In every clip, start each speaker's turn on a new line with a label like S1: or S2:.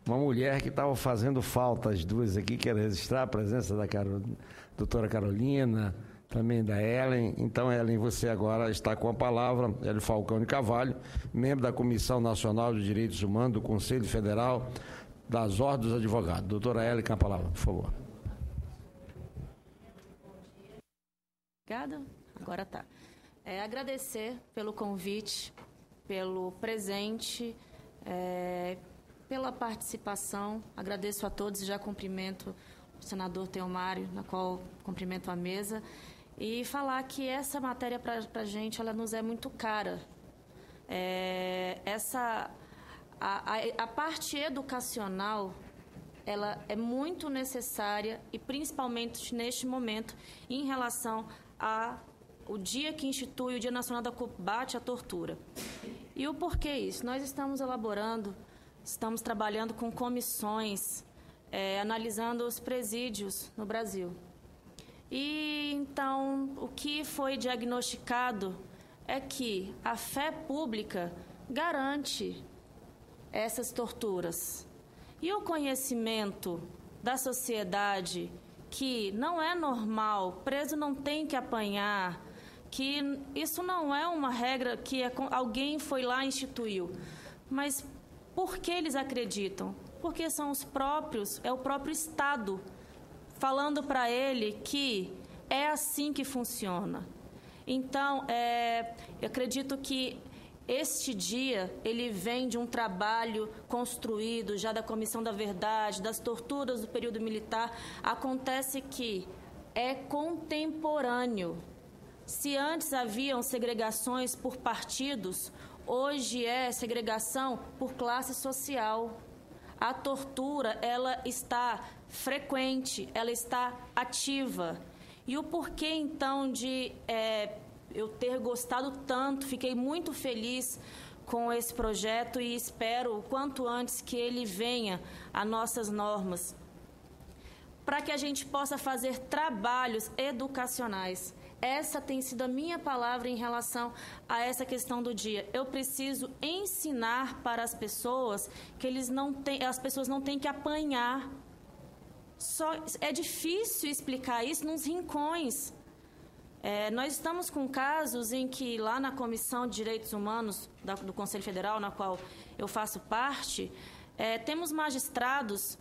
S1: uma mulher que estava fazendo falta, as duas aqui, quero registrar a presença da doutora Carolina, também da Ellen. Então, Ellen, você agora está com a palavra. Ellen Falcão de Carvalho, membro da Comissão Nacional de Direitos Humanos do Conselho Federal das Ordens dos Advogados. Doutora Ellen, com a palavra, por favor.
S2: Obrigada. Agora tá. Agradecer pelo convite, pelo presente, pela participação. Agradeço a todos e já cumprimento o senador Teomário, na qual cumprimento a mesa, e falar que essa matéria para a gente, ela nos é muito cara. A parte educacional, ela é muito necessária, e principalmente neste momento, em relação ao dia que institui o Dia Nacional do Combate à Tortura. E o porquê isso? Nós estamos estamos trabalhando com comissões, analisando os presídios no Brasil. E, então, o que foi diagnosticado é que a fé pública garante essas torturas. E o conhecimento da sociedade que não é normal, preso não tem que apanhar, que isso não é uma regra que alguém foi lá e instituiu. Mas por que eles acreditam? Porque são é o próprio Estado falando para ele que é assim que funciona. Então, eu acredito que este dia, ele vem de um trabalho construído já da Comissão da Verdade, das torturas do período militar. Acontece que é contemporâneo. Se antes haviam segregações por partidos, hoje é segregação por classe social. A tortura, ela está frequente, ela está ativa. E o porquê, então, de eu ter gostado tanto, fiquei muito feliz com esse projeto e espero o quanto antes que ele venha a nossas normas, para que a gente possa fazer trabalhos educacionais. Essa tem sido a minha palavra em relação a essa questão do dia. Eu preciso ensinar para as pessoas que as pessoas não têm que apanhar. É difícil explicar isso nos rincões. Nós estamos com casos em que, lá na Comissão de Direitos Humanos do Conselho Federal, na qual eu faço parte, temos magistrados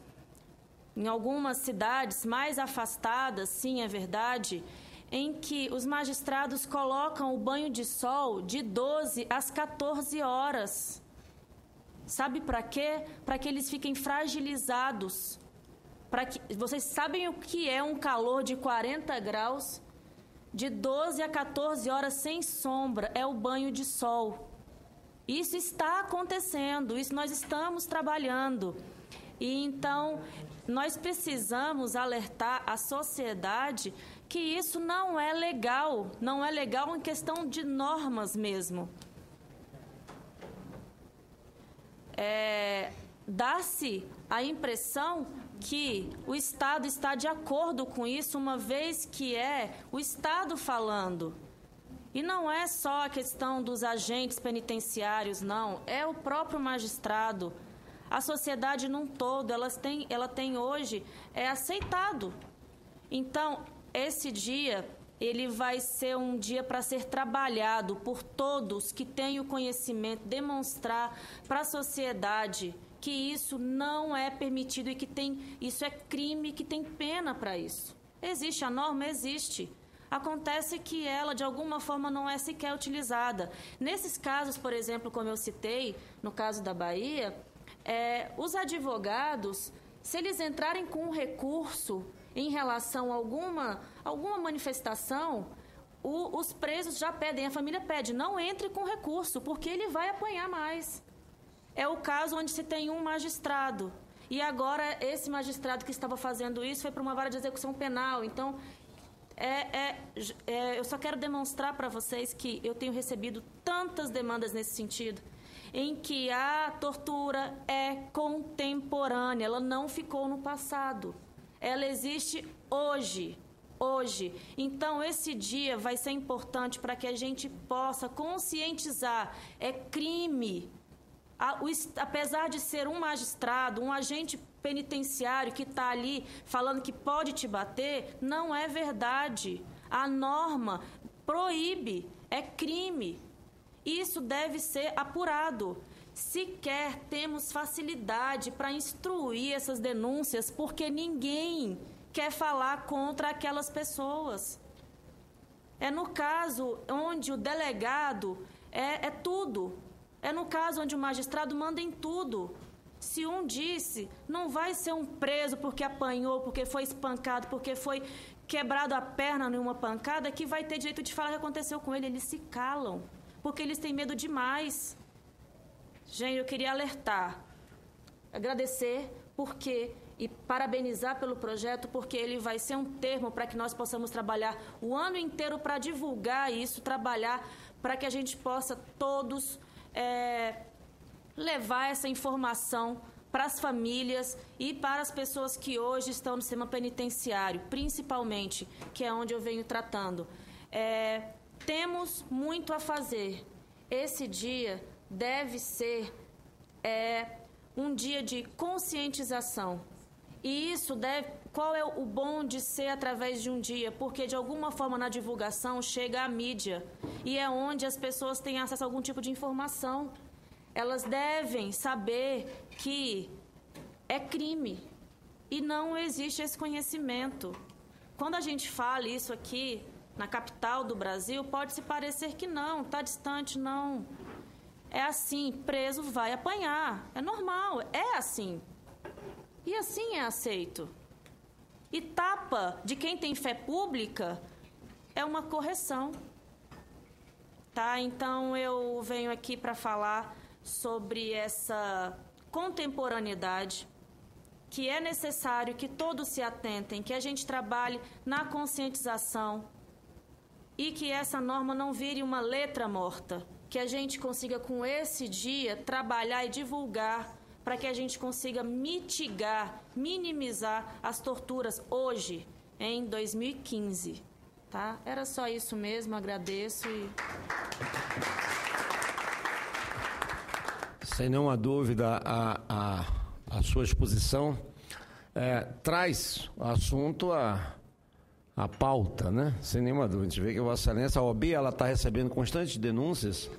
S2: em algumas cidades mais afastadas, sim, é verdade, em que os magistrados colocam o banho de sol de 12 às 14 horas. Sabe para quê? Para que eles fiquem fragilizados. Vocês sabem o que é um calor de 40 graus? De 12 a 14 horas sem sombra, é o banho de sol. Isso está acontecendo, isso nós estamos trabalhando. E então, nós precisamos alertar a sociedade que isso não é legal em questão de normas mesmo. Dá-se a impressão que o Estado está de acordo com isso, uma vez que é o Estado falando. E não é só a questão dos agentes penitenciários, não. É o próprio magistrado. A sociedade num todo, ela tem hoje aceitado. Então, esse dia, ele vai ser um dia para ser trabalhado por todos que têm o conhecimento, demonstrar para a sociedade que isso não é permitido e que isso é crime, que tem pena para isso. Existe a norma? Existe. Acontece que ela, de alguma forma, não é sequer utilizada. Nesses casos, por exemplo, como eu citei, no caso da Bahia, os advogados, se eles entrarem com um recurso em relação a alguma manifestação, os presos já pedem, a família pede, não entre com recurso, porque ele vai apanhar mais. É o caso onde se tem um magistrado. E agora, esse magistrado que estava fazendo isso foi para uma vara de execução penal. Então, eu só quero demonstrar para vocês que eu tenho recebido tantas demandas nesse sentido, em que a tortura é contemporânea, ela não ficou no passado. Ela existe hoje. Então, esse dia vai ser importante para que a gente possa conscientizar. É crime apesar de ser um magistrado, um agente penitenciário que está ali falando que pode te bater, não é verdade. A norma proíbe, é crime. Isso deve ser apurado. Sequer temos facilidade para instruir essas denúncias, porque ninguém quer falar contra aquelas pessoas. É no caso onde o delegado é tudo. É no caso onde o magistrado manda em tudo. Se um disse, não vai ser um preso porque apanhou, porque foi espancado, porque foi quebrado a perna numa pancada, que vai ter direito de falar o que aconteceu com ele. Eles se calam, porque eles têm medo demais. Gente, eu queria alertar, agradecer e parabenizar pelo projeto, porque ele vai ser um termo para que nós possamos trabalhar o ano inteiro para divulgar isso, trabalhar para que a gente possa todos levar essa informação para as famílias e para as pessoas que hoje estão no sistema penitenciário, principalmente, que é onde eu venho tratando. Temos muito a fazer. Esse dia deve ser um dia de conscientização. E isso qual é o bom de ser através de um dia? Porque, de alguma forma, na divulgação, chega à mídia. E é onde as pessoas têm acesso a algum tipo de informação. Elas devem saber que é crime. E não existe esse conhecimento. Quando a gente fala isso aqui, na capital do Brasil, pode se parecer que não, está distante, não. É assim, preso vai apanhar. É normal, é assim. E assim é aceito. E tapa de quem tem fé pública é uma correção. Tá? Então, eu venho aqui para falar sobre essa contemporaneidade, que é necessário que todos se atentem, que a gente trabalhe na conscientização e que essa norma não vire uma letra morta, que a gente consiga, com esse dia, trabalhar e divulgar para que a gente consiga mitigar, minimizar as torturas hoje, em 2015. Tá? Era só isso mesmo, agradeço e...
S1: Sem nenhuma dúvida, a sua exposição traz o assunto à pauta, né? Sem nenhuma dúvida. A gente vê que a Vossa Excelência, a OAB, ela está recebendo constantes denúncias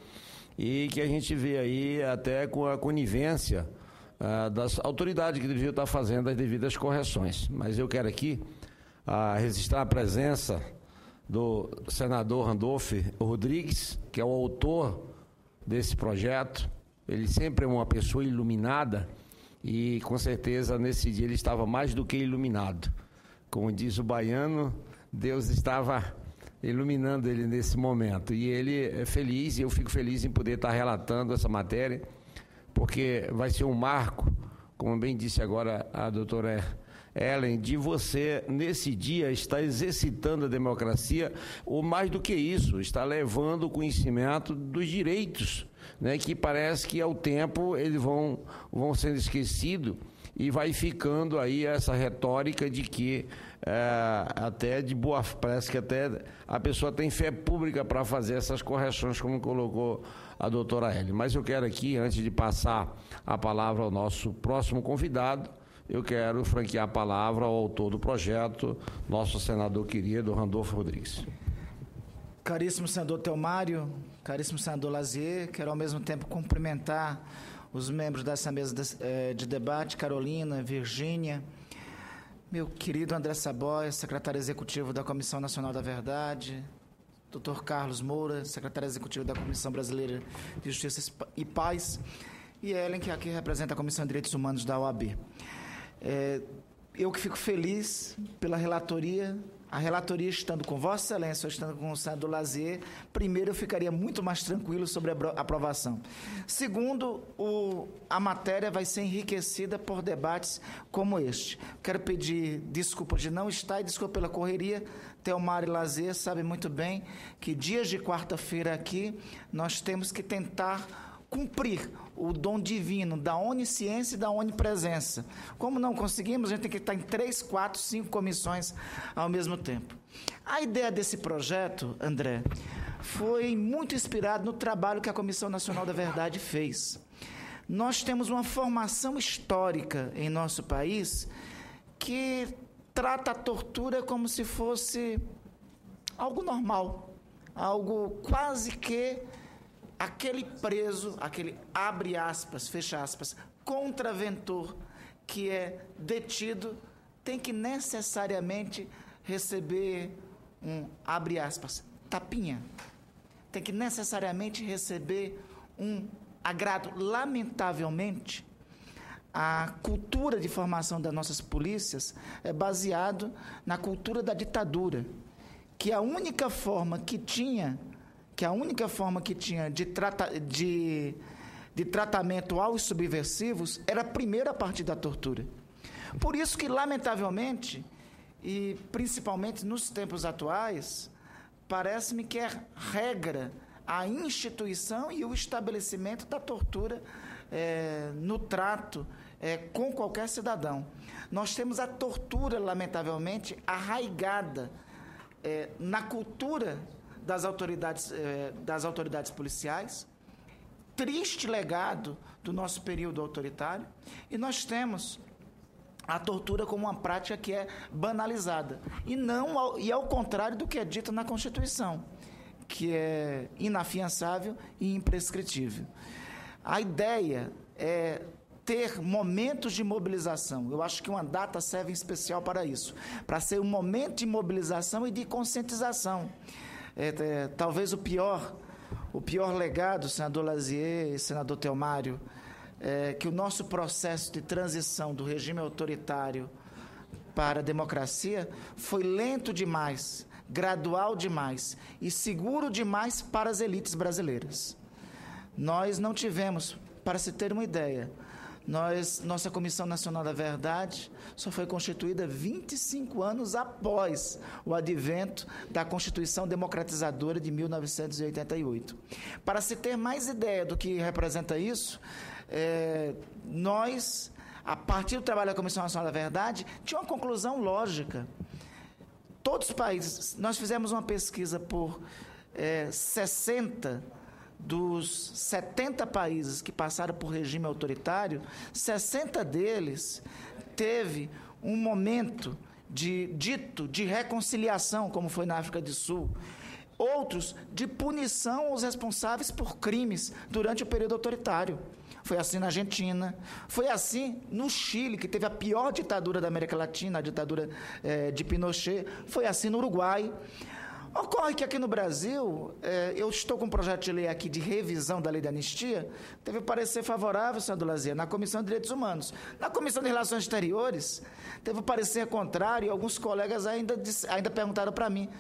S1: e que a gente vê aí até com a conivência das autoridades que deviam estar fazendo as devidas correções. Mas eu quero aqui registrar a presença do senador Randolph Rodrigues, que é o autor desse projeto. Ele sempre é uma pessoa iluminada e, com certeza, nesse dia ele estava mais do que iluminado. Como diz o baiano, Deus estava iluminando ele nesse momento. E ele é feliz, e eu fico feliz em poder estar relatando essa matéria, porque vai ser um marco, como bem disse agora a doutora Ellen, de você, nesse dia, estar exercitando a democracia, ou mais do que isso, está levando o conhecimento dos direitos, né, que parece que ao tempo eles vão sendo esquecidos e vai ficando aí essa retórica de que até de boa, parece que até a pessoa tem fé pública para fazer essas correções, como colocou a doutora Ellen. Mas eu quero aqui, antes de passar a palavra ao nosso próximo convidado, eu quero franquear a palavra ao autor do projeto, nosso senador querido, Randolph Rodrigues.
S3: Caríssimo senador Teomário, caríssimo senador Lazier, quero ao mesmo tempo cumprimentar os membros dessa mesa de debate, Carolina, Virgínia, meu querido André Saboia, secretário executivo da Comissão Nacional da Verdade, Dr. Carlos Moura, secretário executivo da Comissão Brasileira de Justiça e Paz, e Ellen, que aqui representa a Comissão de Direitos Humanos da OAB. Eu que fico feliz pela relatoria, a relatoria estando com Vossa Excelência, ou estando com o senador Lazier, primeiro eu ficaria muito mais tranquilo sobre a aprovação. Segundo, a matéria vai ser enriquecida por debates como este. Quero pedir desculpa de não estar e desculpa pela correria. Teomário e Lazier sabe muito bem que dias de quarta-feira aqui nós temos que tentar cumprir o dom divino da onisciência e da onipresença. Como não conseguimos, a gente tem que estar em 3, 4, 5 comissões ao mesmo tempo. A ideia desse projeto, André, foi muito inspirado no trabalho que a Comissão Nacional da Verdade fez. Nós temos uma formação histórica em nosso país que trata a tortura como se fosse algo normal, algo quase que aquele preso, aquele abre aspas, fecha aspas, contraventor que é detido tem que necessariamente receber um, abre aspas, tapinha. Tem que necessariamente receber um agrado. Lamentavelmente, a cultura de formação das nossas polícias é baseado na cultura da ditadura, que a única forma que tinha de tratamento aos subversivos era primeiro a partir da tortura. Por isso que, lamentavelmente, e principalmente nos tempos atuais, parece-me que é regra a instituição e o estabelecimento da tortura no trato com qualquer cidadão. Nós temos a tortura, lamentavelmente, arraigada na cultura das autoridades policiais, triste legado do nosso período autoritário, e nós temos a tortura como uma prática que é banalizada, e ao contrário do que é dito na Constituição, que é inafiançável e imprescritível. A ideia é ter momentos de mobilização. Eu acho que uma data serve em especial para isso, para ser um momento de mobilização e de conscientização. Talvez o pior legado, senador Lazier e senador Telmário, que o nosso processo de transição do regime autoritário para a democracia foi lento demais, gradual demais e seguro demais para as elites brasileiras. Nós não tivemos, para se ter uma ideia, nossa Comissão Nacional da Verdade só foi constituída 25 anos após o advento da Constituição Democratizadora de 1988. Para se ter mais ideia do que representa isso, nós, a partir do trabalho da Comissão Nacional da Verdade, tinha uma conclusão lógica. Todos os países, nós fizemos uma pesquisa por 60 dos 70 países que passaram por regime autoritário, 60 deles teve um momento dito de reconciliação, como foi na África do Sul. Outros de punição aos responsáveis por crimes durante o período autoritário. Foi assim na Argentina, foi assim no Chile, que teve a pior ditadura da América Latina, a ditadura de Pinochet, foi assim no Uruguai. Ocorre que aqui no Brasil, eu estou com um projeto de lei aqui de revisão da lei da anistia, teve parecer favorável, senador Lazier, na Comissão de Direitos Humanos. Na Comissão de Relações Exteriores, teve parecer contrário, e alguns colegas ainda perguntaram para mim,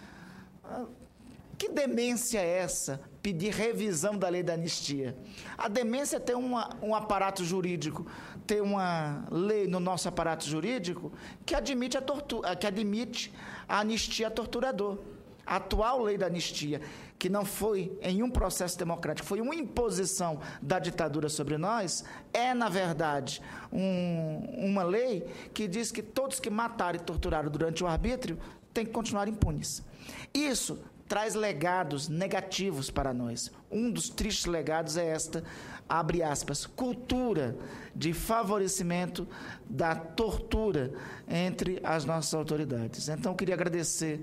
S3: que demência é essa, pedir revisão da lei da anistia? A demência é ter um aparato jurídico, ter uma lei no nosso aparato jurídico que admite a anistia a torturador. A atual lei da anistia, que não foi em um processo democrático, foi uma imposição da ditadura sobre nós, é, na verdade, uma lei que diz que todos que mataram e torturaram durante o arbítrio têm que continuar impunes. Isso traz legados negativos para nós. Um dos tristes legados é esta, abre aspas, cultura de favorecimento da tortura entre as nossas autoridades. Então, eu queria agradecer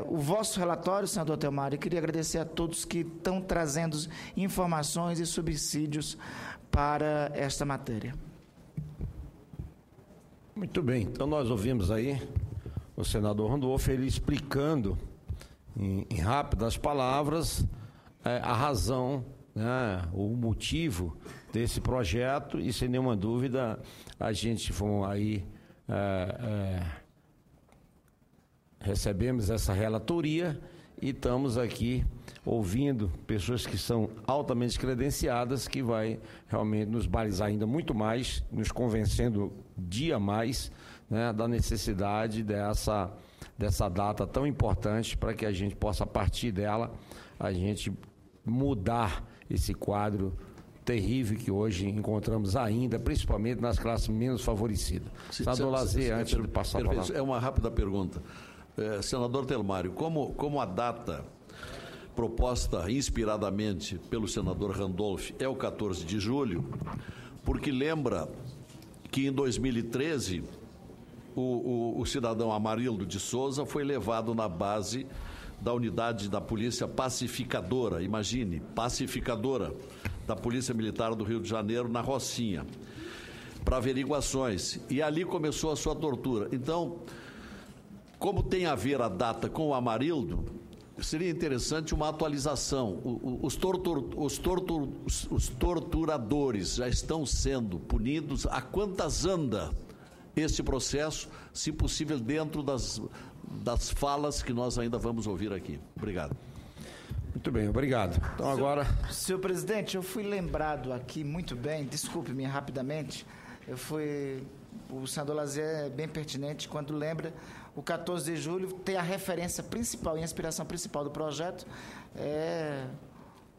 S3: o vosso relatório, senador Telmário, e queria agradecer a todos que estão trazendo informações e subsídios para esta matéria.
S1: Muito bem, então nós ouvimos aí o senador Randolfo, ele explicando em rápidas palavras a razão, né, o motivo desse projeto, e sem nenhuma dúvida a gente foi aí recebemos essa relatoria e estamos aqui ouvindo pessoas que são altamente credenciadas, que vai realmente nos balizar ainda muito mais, nos convencendo dia mais, né, da necessidade dessa data tão importante para que a gente possa, a partir dela, a gente mudar esse quadro terrível que hoje encontramos ainda, principalmente nas classes menos favorecidas. Senador Lazier, antes de passar a palavra.
S4: É uma rápida pergunta. Senador Telmário, como a data proposta inspiradamente pelo senador Randolph é o 14 de julho, porque lembra que em 2013 o cidadão Amarildo de Souza foi levado na base da unidade da Polícia Pacificadora, imagine, pacificadora da Polícia Militar do Rio de Janeiro, na Rocinha, para averiguações, e ali começou a sua tortura. Então, como tem a ver a data com o Amarildo, seria interessante uma atualização. Os torturadores já estão sendo punidos. A quantas anda esse processo, se possível, dentro das falas que nós ainda vamos ouvir aqui? Obrigado.
S1: Muito bem, obrigado. Então agora...
S3: Senhor presidente, eu fui lembrado aqui muito bem, desculpe-me rapidamente, o senador Lazier é bem pertinente quando lembra o 14 de julho, tem a referência principal e a inspiração principal do projeto,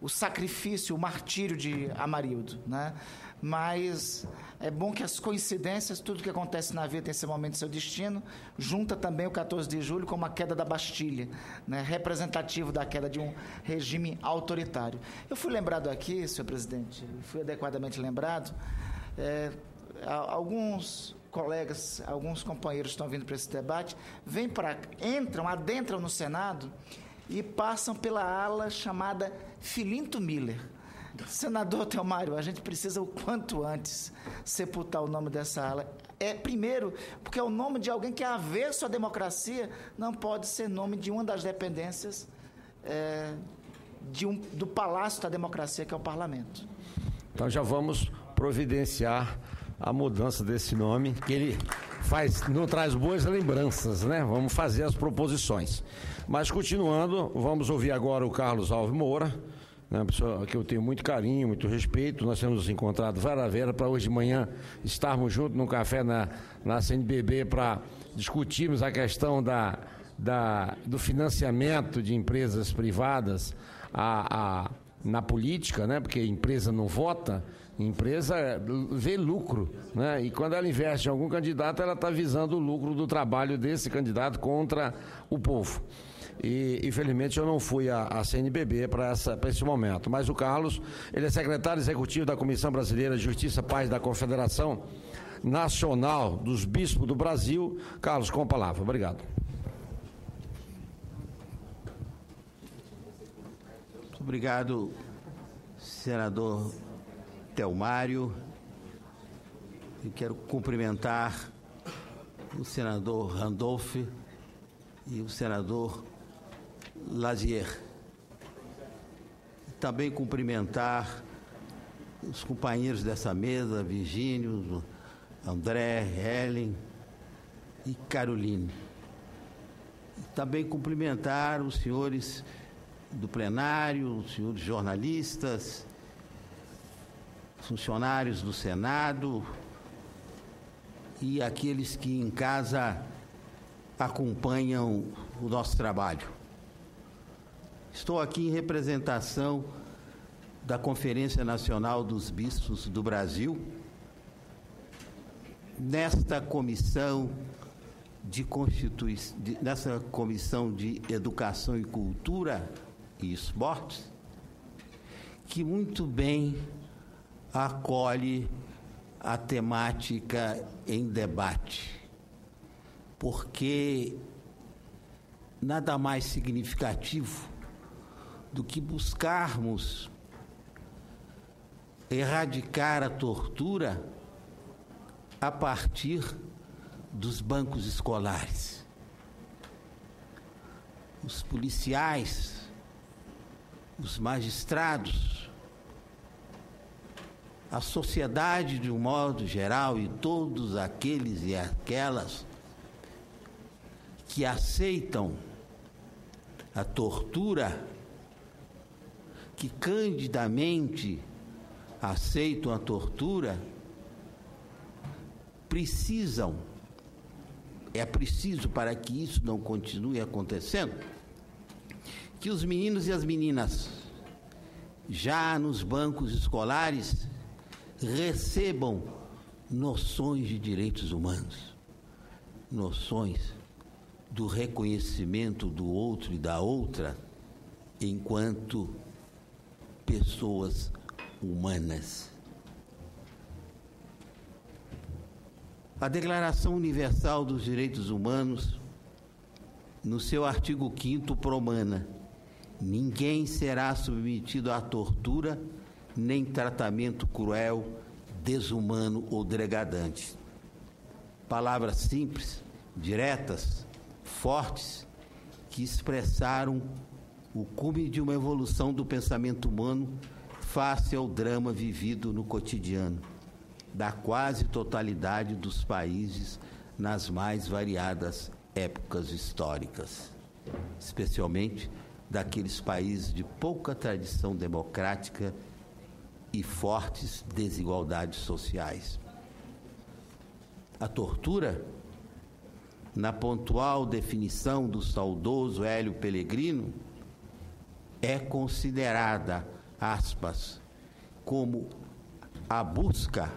S3: o sacrifício, o martírio de Amarildo, né? Mas é bom que as coincidências, tudo que acontece na vida tem seu momento e seu destino, junta também o 14 de julho com a queda da Bastilha, né? Representativo da queda de um regime autoritário. Eu fui lembrado aqui, senhor presidente, fui adequadamente lembrado, alguns colegas, alguns companheiros estão vindo para esse debate, adentram no Senado e passam pela ala chamada Filinto Miller. Senador Telmário, a gente precisa o quanto antes sepultar o nome dessa ala. Primeiro, porque é o nome de alguém que é avesso à democracia, não pode ser nome de uma das dependências do Palácio da Democracia, que é o Parlamento.
S1: Então já vamos providenciar a mudança desse nome, que ele não traz boas lembranças, né? Vamos fazer as proposições. Mas, continuando, vamos ouvir agora o Carlos Alves Moura, né, pessoa que eu tenho muito carinho, muito respeito. Nós temos nos encontrado vera para hoje de manhã estarmos juntos num café na CNBB para discutirmos a questão do financiamento de empresas privadas na política, né? Porque a empresa não vota, a empresa vê lucro, né? E quando ela investe em algum candidato, ela está visando o lucro do trabalho desse candidato contra o povo. E, infelizmente, eu não fui à CNBB para esse momento. Mas o Carlos, ele é secretário executivo da Comissão Brasileira de Justiça e Paz da Confederação Nacional dos Bispos do Brasil. Carlos, com a palavra. Obrigado.
S5: Muito obrigado, senador Telmário. Eu quero cumprimentar o senador Randolph e o senador Lazier. Também cumprimentar os companheiros dessa mesa, Virgínio, André, Helen e Caroline. Também cumprimentar os senhores do plenário, os senhores jornalistas, funcionários do Senado e aqueles que em casa acompanham o nosso trabalho. Estou aqui em representação da Conferência Nacional dos Bispos do Brasil, nesta comissão nessa comissão de Educação e Cultura e Esportes, que muito bem acolhe a temática em debate, porque nada mais significativo do que buscarmos erradicar a tortura a partir dos bancos escolares. Os policiais, os magistrados, a sociedade de um modo geral e todos aqueles e aquelas que aceitam a tortura, que candidamente aceitam a tortura, é preciso para que isso não continue acontecendo, que os meninos e as meninas, já nos bancos escolares, recebam noções de direitos humanos, noções do reconhecimento do outro e da outra, enquanto pessoas humanas. A Declaração Universal dos Direitos Humanos, no seu artigo 5º, promana: ninguém será submetido à tortura nem tratamento cruel, desumano ou degradante. Palavras simples, diretas, fortes, que expressaram o cume de uma evolução do pensamento humano face ao drama vivido no cotidiano da quase totalidade dos países nas mais variadas épocas históricas, especialmente daqueles países de pouca tradição democrática e fortes desigualdades sociais. A tortura, na pontual definição do saudoso Hélio Pellegrino, é considerada, aspas, como a busca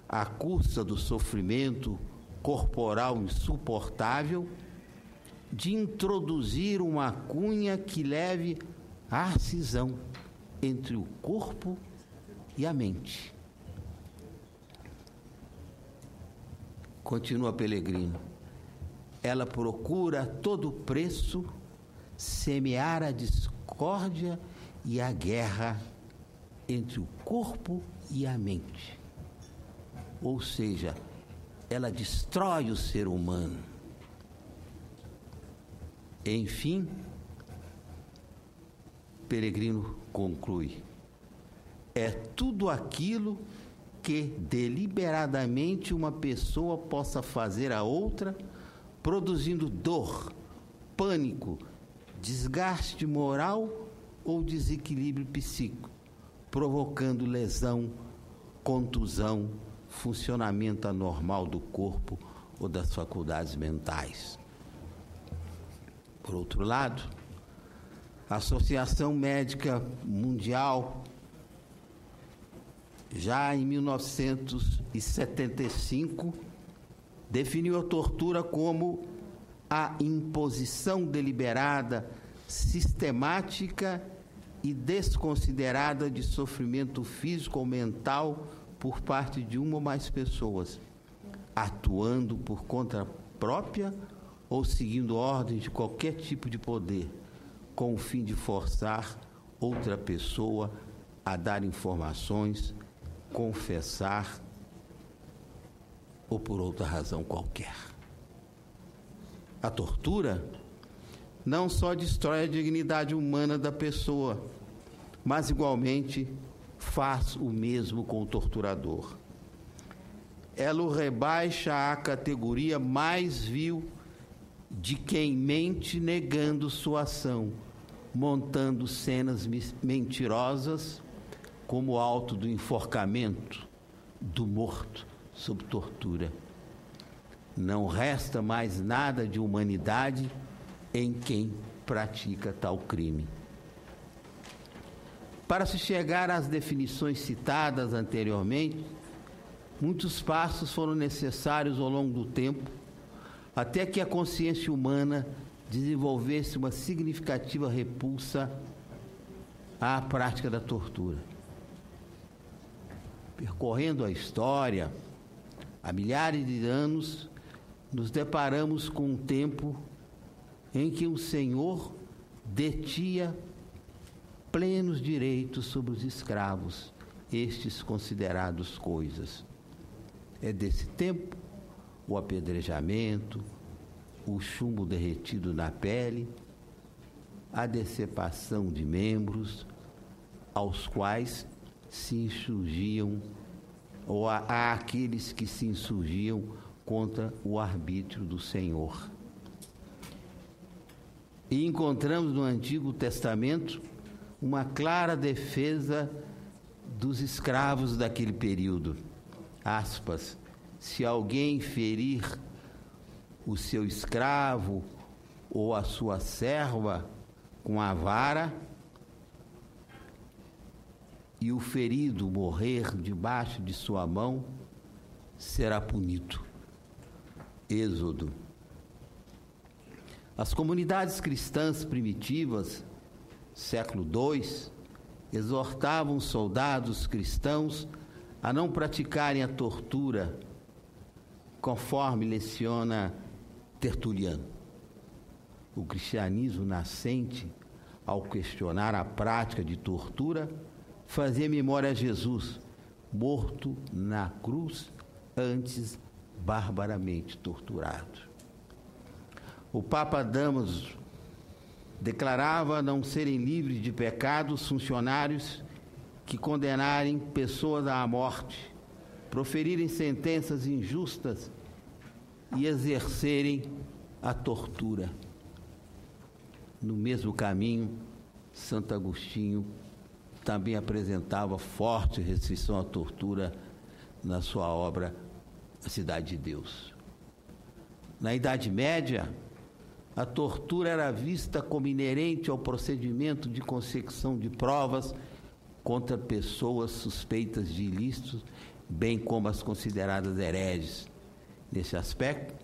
S5: à custa do sofrimento corporal insuportável de introduzir uma cunha que leve à cisão entre o corpo e a mente. Continua Pellegrino. Ela procura a todo preço semear a discórdia e a guerra entre o corpo e a mente. Ou seja, ela destrói o ser humano. Enfim, Pellegrino conclui: é tudo aquilo que deliberadamente uma pessoa possa fazer a outra, produzindo dor, pânico, desgaste moral ou desequilíbrio psíquico, provocando lesão, contusão, funcionamento anormal do corpo ou das faculdades mentais. Por outro lado, a Associação Médica Mundial, já em 1975, definiu a tortura como a imposição deliberada, sistemática e desconsiderada de sofrimento físico ou mental por parte de uma ou mais pessoas, atuando por conta própria ou seguindo ordens de qualquer tipo de poder, com o fim de forçar outra pessoa a dar informações, confessar ou por outra razão qualquer. A tortura não só destrói a dignidade humana da pessoa, mas igualmente faz o mesmo com o torturador. Ela o rebaixa à categoria mais vil de quem mente negando sua ação, montando cenas mentirosas como o auto do enforcamento do morto sob tortura. Não resta mais nada de humanidade em quem pratica tal crime. Para se chegar às definições citadas anteriormente, muitos passos foram necessários ao longo do tempo, até que a consciência humana desenvolvesse uma significativa repulsa à prática da tortura. Percorrendo a história, há milhares de anos, nos deparamos com um tempo em que o Senhor detinha plenos direitos sobre os escravos, estes considerados coisas. É desse tempo o apedrejamento, o chumbo derretido na pele, a decepação de membros, aos quais se insurgiam, ou há aqueles que se insurgiam contra o arbítrio do Senhor. E encontramos no Antigo Testamento uma clara defesa dos escravos daquele período. Aspas, se alguém ferir o seu escravo ou a sua serva com a vara, e o ferido morrer debaixo de sua mão, será punido. Êxodo. As comunidades cristãs primitivas século II, exortavam soldados cristãos a não praticarem a tortura, conforme leciona Tertuliano. O cristianismo nascente, ao questionar a prática de tortura, fazia memória a Jesus, morto na cruz, antes barbaramente torturado. O Papa Damaso declarava não serem livres de pecados funcionários que condenarem pessoas à morte, proferirem sentenças injustas e exercerem a tortura. No mesmo caminho, Santo Agostinho também apresentava forte restrição à tortura na sua obra A Cidade de Deus. Na Idade Média, a tortura era vista como inerente ao procedimento de consecução de provas contra pessoas suspeitas de ilícitos, bem como as consideradas hereges. Nesse aspecto,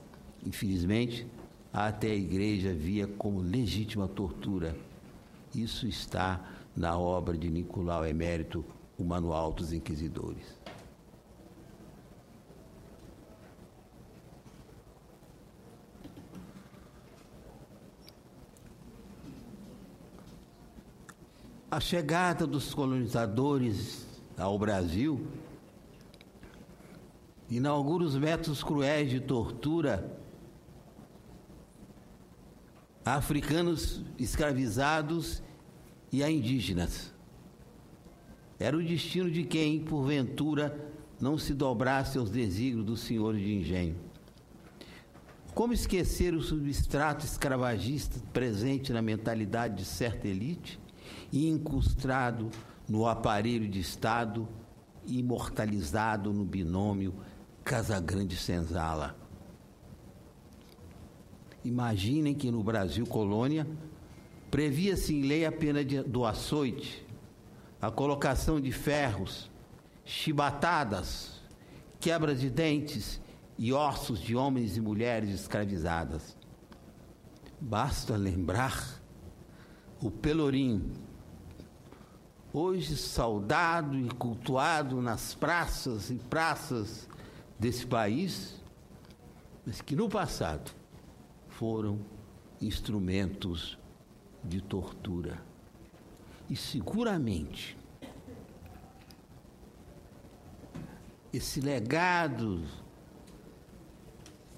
S5: infelizmente, até a Igreja via como legítima tortura. Isso está na obra de Nicolau Emérito, o Manual dos Inquisidores. A chegada dos colonizadores ao Brasil inaugura os métodos cruéis de tortura a africanos escravizados e a indígenas. Era o destino de quem, porventura, não se dobrasse aos desígnios dos senhores de engenho. Como esquecer o substrato escravagista presente na mentalidade de certa elite e incrustado no aparelho de Estado e imortalizado no binômio Casagrande-Senzala? Imaginem que no Brasil colônia previa-se em lei a pena do açoite, a colocação de ferros, chibatadas, quebras de dentes e ossos de homens e mulheres escravizadas. Basta lembrar o Pelourinho, hoje saudado e cultuado nas praças e praças desse país, mas que no passado foram instrumentos de tortura. E seguramente esse legado,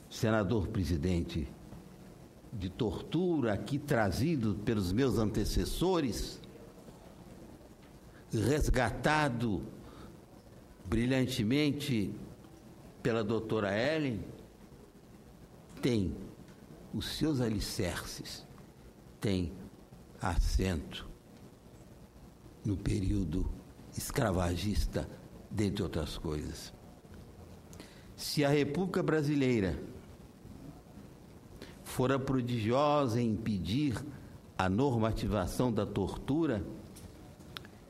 S5: senador presidente, de tortura aqui trazido pelos meus antecessores, resgatado brilhantemente pela doutora Ellen, tem os seus alicerces, tem assento no período escravagista, dentre outras coisas. Se a República Brasileira fora prodigiosa em impedir a normativação da tortura,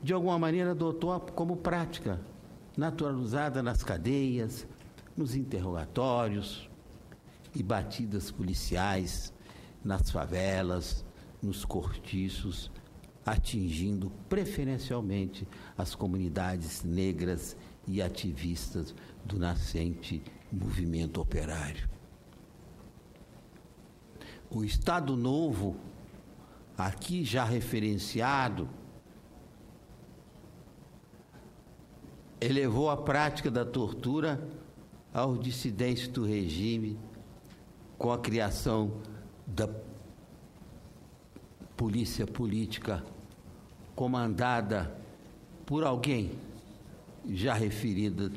S5: de alguma maneira adotou como prática, naturalizada nas cadeias, nos interrogatórios e batidas policiais, nas favelas, nos cortiços, atingindo preferencialmente as comunidades negras e ativistas do nascente movimento operário. O Estado Novo, aqui já referenciado, elevou a prática da tortura aos dissidentes do regime com a criação da polícia política comandada por alguém já referido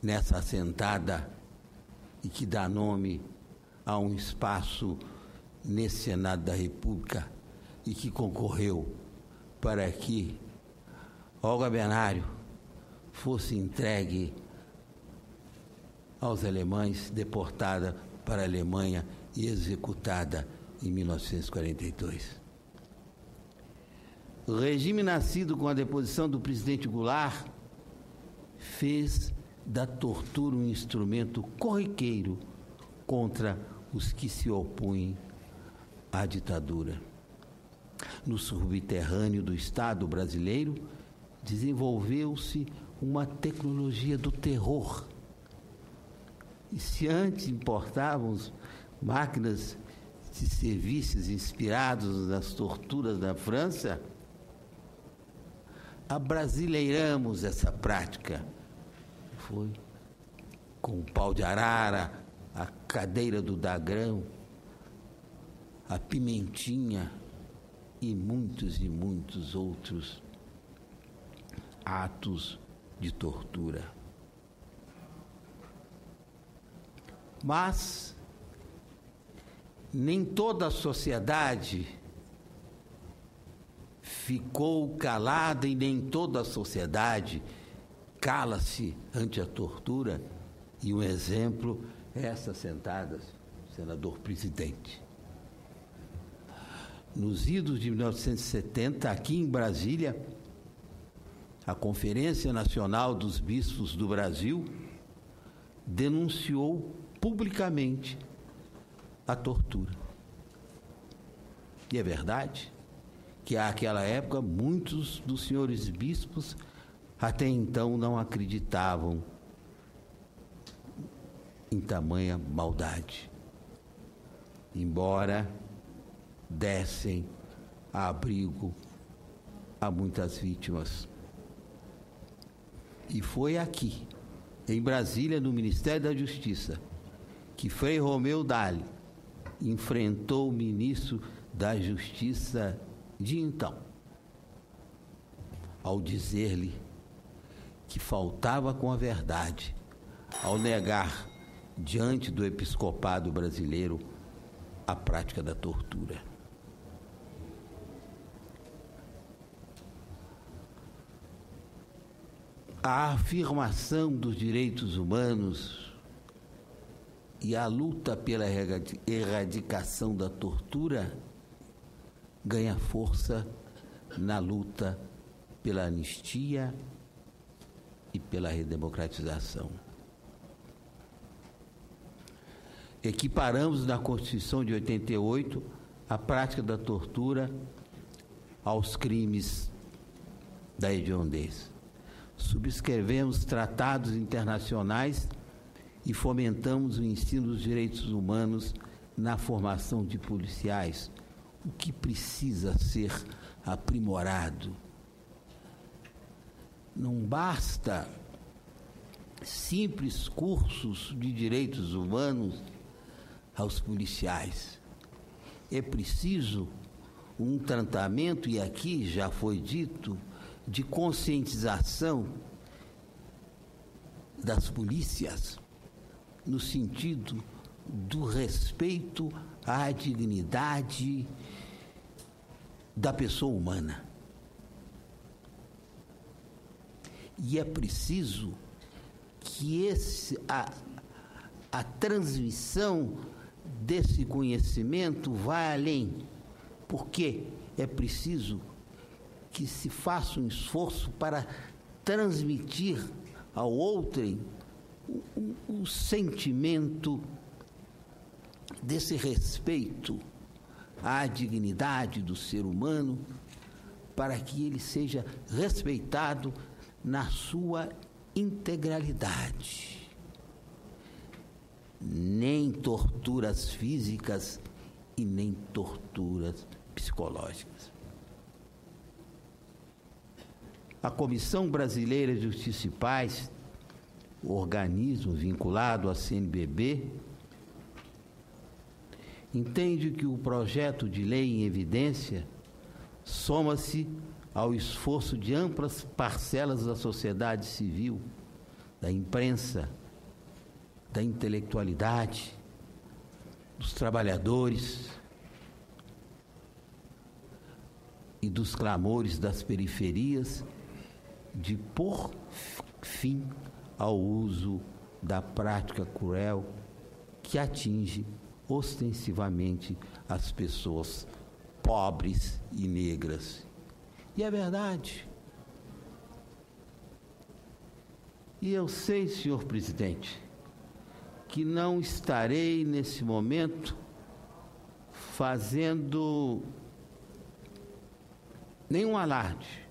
S5: nessa assentada e que dá nome a um espaço nesse Senado da República e que concorreu para que Olga Benário fosse entregue aos alemães, deportada para a Alemanha e executada em 1942. O regime nascido com a deposição do presidente Goulart fez da tortura um instrumento corriqueiro contra os que se opõem à ditadura. No subterrâneo do Estado brasileiro, desenvolveu-se uma tecnologia do terror. E se antes importávamos máquinas de serviços inspirados nas torturas da França, abrasileiramos essa prática. Foi com o pau de arara, a cadeira do dagrão, a pimentinha e muitos outros atos de tortura. Mas nem toda a sociedade ficou calada e nem toda a sociedade cala-se ante a tortura. E um exemplo é essas sentadas, senador presidente. Nos idos de 1970, aqui em Brasília, a Conferência Nacional dos Bispos do Brasil denunciou publicamente a tortura. E é verdade que, àquela época, muitos dos senhores bispos até então não acreditavam em tamanha maldade, embora dessem abrigo a muitas vítimas. E foi aqui, em Brasília, no Ministério da Justiça, que Frei Romeu Dali enfrentou o ministro da Justiça de então, ao dizer-lhe que faltava com a verdade, ao negar diante do episcopado brasileiro a prática da tortura. A afirmação dos direitos humanos e a luta pela erradicação da tortura ganha força na luta pela anistia e pela redemocratização. Equiparamos na Constituição de 88 a prática da tortura aos crimes da hediondez. Subscrevemos tratados internacionais e fomentamos o ensino dos direitos humanos na formação de policiais, o que precisa ser aprimorado. Não basta simples cursos de direitos humanos aos policiais. É preciso um tratamento, e aqui já foi dito, de conscientização das polícias, no sentido do respeito à dignidade da pessoa humana. E é preciso que a transmissão desse conhecimento vá além, porque é preciso que se faça um esforço para transmitir ao outrem o sentimento desse respeito à dignidade do ser humano, para que ele seja respeitado na sua integralidade. Nem torturas físicas e nem torturas psicológicas. A Comissão Brasileira de Justiça e Paz, organismo vinculado à CNBB, entende que o projeto de lei em evidência soma-se ao esforço de amplas parcelas da sociedade civil, da imprensa, da intelectualidade, dos trabalhadores e dos clamores das periferias de pôr fim ao uso da prática cruel que atinge ostensivamente as pessoas pobres e negras. E é verdade. E eu sei, senhor presidente, que não estarei nesse momento fazendo nenhum alarde.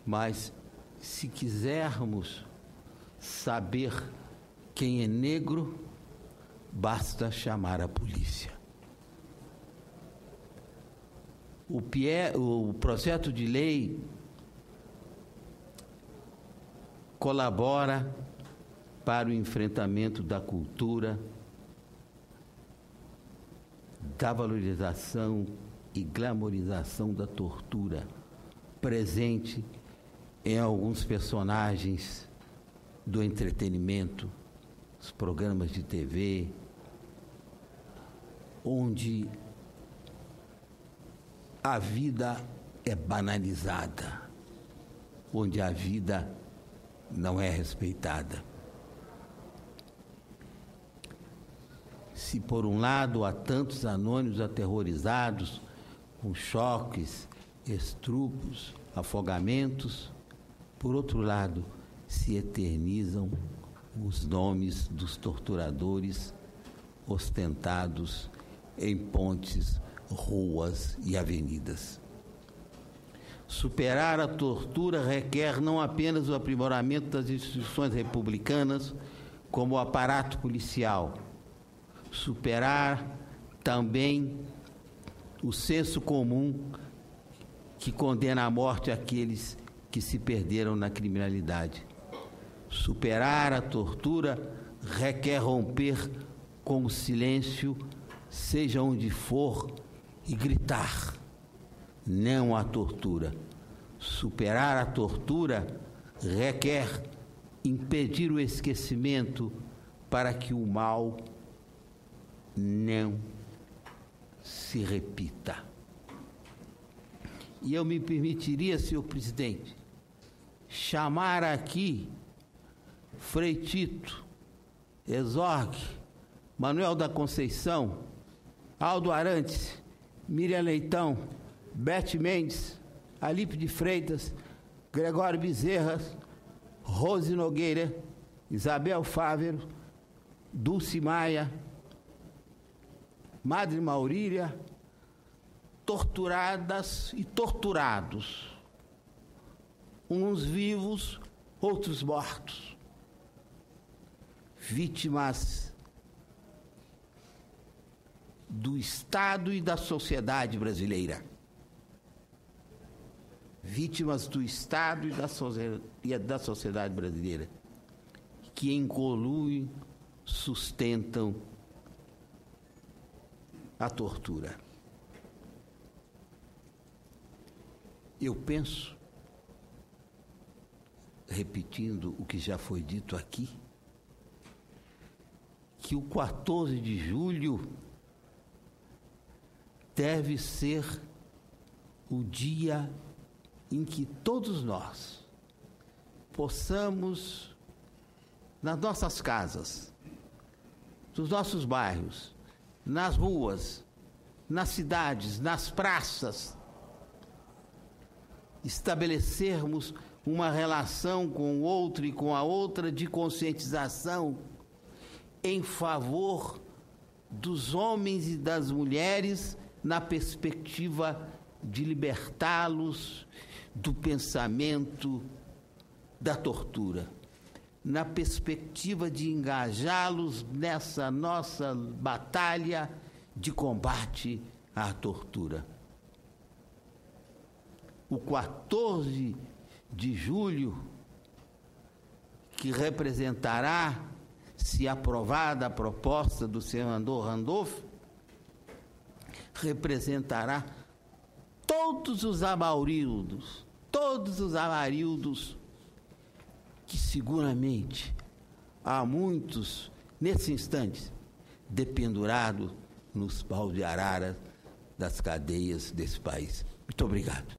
S5: Mas, se quisermos saber quem é negro, basta chamar a polícia. O projeto de lei colabora para o enfrentamento da cultura, da valorização e glamorização da tortura, presente em alguns personagens do entretenimento, os programas de TV, onde a vida é banalizada, onde a vida não é respeitada. Se por um lado há tantos anônimos aterrorizados com choques, estrupos, afogamentos, por outro lado se eternizam os nomes dos torturadores ostentados em pontes, ruas e avenidas. Superar a tortura requer não apenas o aprimoramento das instituições republicanas, como o aparato policial. Superar também o senso comum que condena à morte aqueles que se perderam na criminalidade. Superar a tortura requer romper com o silêncio, seja onde for, e gritar: não à tortura. Superar a tortura requer impedir o esquecimento para que o mal não se repita. E eu me permitiria, senhor presidente, chamar aqui Frei Tito, Exorgue, Manuel da Conceição, Aldo Arantes, Miriam Leitão, Bete Mendes, Alipe de Freitas, Gregório Bezerra, Rose Nogueira, Isabel Fávero, Dulce Maia, Madre Maurília, torturadas e torturados, uns vivos, outros mortos, vítimas do Estado e da sociedade brasileira. Vítimas do Estado e da sociedade brasileira, que em conluio sustentam a tortura. Eu penso, repetindo o que já foi dito aqui, que o 14 de julho deve ser o dia em que todos nós possamos, nas nossas casas, nos nossos bairros, nas ruas, nas cidades, nas praças, estabelecermos uma relação com o outro e com a outra de conscientização em favor dos homens e das mulheres, na perspectiva de libertá-los do pensamento da tortura, na perspectiva de engajá-los nessa nossa batalha de combate à tortura. O 14 de julho, que representará, se aprovada a proposta do senador Randolph, representará todos os amarildos que seguramente há muitos, nesse instante, dependurados nos paus de arara das cadeias desse país. Muito obrigado.